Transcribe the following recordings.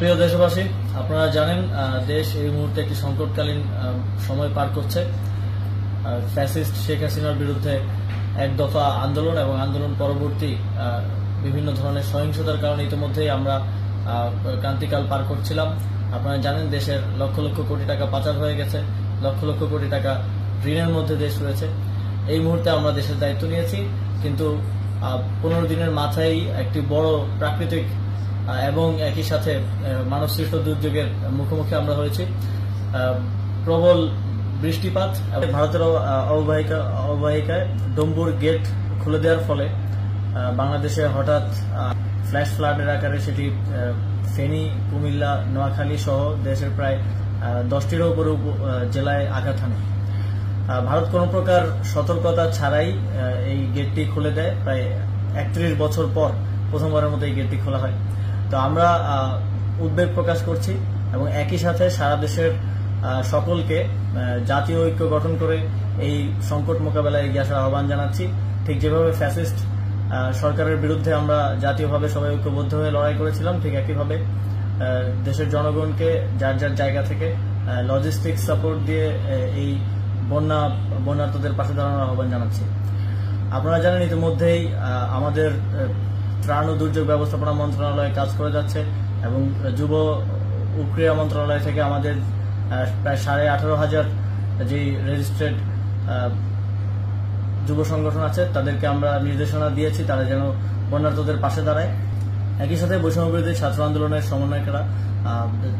প্রিয় দেশবাসী, আপনারা জানেন দেশ এই মুহূর্তে একটি সংকটকালীন সময় পার করছে। ফ্যাসিস্ট শেখ হাসিনার বিরুদ্ধে এক দফা আন্দোলন এবং আন্দোলন পরবর্তী বিভিন্ন ধরনের সহিংসতার কারণে ইতিমধ্যেই আমরা ক্রান্তিকাল পার করছিলাম। আপনারা জানেন দেশের লক্ষ লক্ষ কোটি টাকা পাচার হয়ে গেছে, লক্ষ লক্ষ কোটি টাকা ঋণের মধ্যে দেশ রয়েছে। এই মুহূর্তে আমরা দেশের দায়িত্ব নিয়েছি, কিন্তু 15 দিনের মাথায় একটি বড় প্রাকৃতিক এবং একই সাথে মানবসৃষ্ট দুর্যোগের মুখোমুখি আমরা হয়েছি। প্রবল বৃষ্টিপাত এবং ভারতের অববাহিকায় ডম্বুর গেট খুলে দেওয়ার ফলে বাংলাদেশে হঠাৎ ফ্ল্যাশ ফ্লাডের আকারে সেটি ফেনী, কুমিল্লা, নোয়াখালী সহ দেশের প্রায় 10টিরও উপরে জেলায় আঘাত হানে। ভারত কোনো প্রকার সতর্কতা ছাড়াই এই গেটটি খুলে দেয়। প্রায় 31 বছর পর প্রথমবারের মতো এই গেটটি খোলা হয়। তো আমরা উদ্বেগ প্রকাশ করছি এবং একই সাথে সারা দেশের সকলকে জাতীয় ঐক্য গঠন করে এই সংকট মোকাবেলায় এগিয়ে আসার আহ্বান জানাচ্ছি। ঠিক যেভাবে ফ্যাসিস্ট সরকারের বিরুদ্ধে আমরা জাতীয়ভাবে সবাই ঐক্যবদ্ধ হয়ে লড়াই করেছিলাম, ঠিক একইভাবে দেশের জনগণকে যার যার জায়গা থেকে লজিস্টিক সাপোর্ট দিয়ে এই বন্যার্তদের পাশে দাঁড়ানোর আহ্বান জানাচ্ছি। আপনারা জানেন ইতিমধ্যেই আমাদের ত্রাণ ও দুর্যোগ ব্যবস্থাপনা মন্ত্রণালয় কাজ করে যাচ্ছে এবং যুব ও ক্রীড়া মন্ত্রণালয় থেকে আমাদের প্রায় 18,500 যে রেজিস্ট্রেড যুব সংগঠন আছে তাদেরকে আমরা নির্দেশনা দিয়েছি তারা যেন বন্যার্তদের পাশে দাঁড়ায়। একই সাথে বৈষম্যবিরোধী ছাত্র আন্দোলনের সমন্বয়করা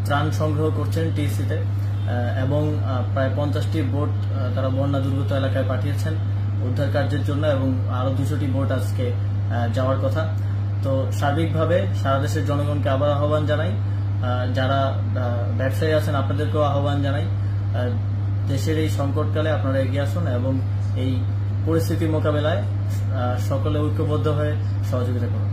ত্রাণ সংগ্রহ করছেন টিএসসিতে এবং প্রায় 50টি বোট তারা বন্যা দুর্গত এলাকায় পাঠিয়েছেন উদ্ধার কার্যের জন্য এবং আরো 200টি বোট আজকে যাওয়ার কথা। তো সার্বিকভাবে সারা দেশের জনগণকে আবার আহ্বান জানাই, যারা ব্যবসায়ী আছেন আপনাদেরকেও আহ্বান জানাই, দেশের এই সংকটকালে আপনারা এগিয়ে আসুন এবং এই পরিস্থিতি মোকাবেলায় সকলে ঐক্যবদ্ধ হয়ে সহযোগিতা করুন।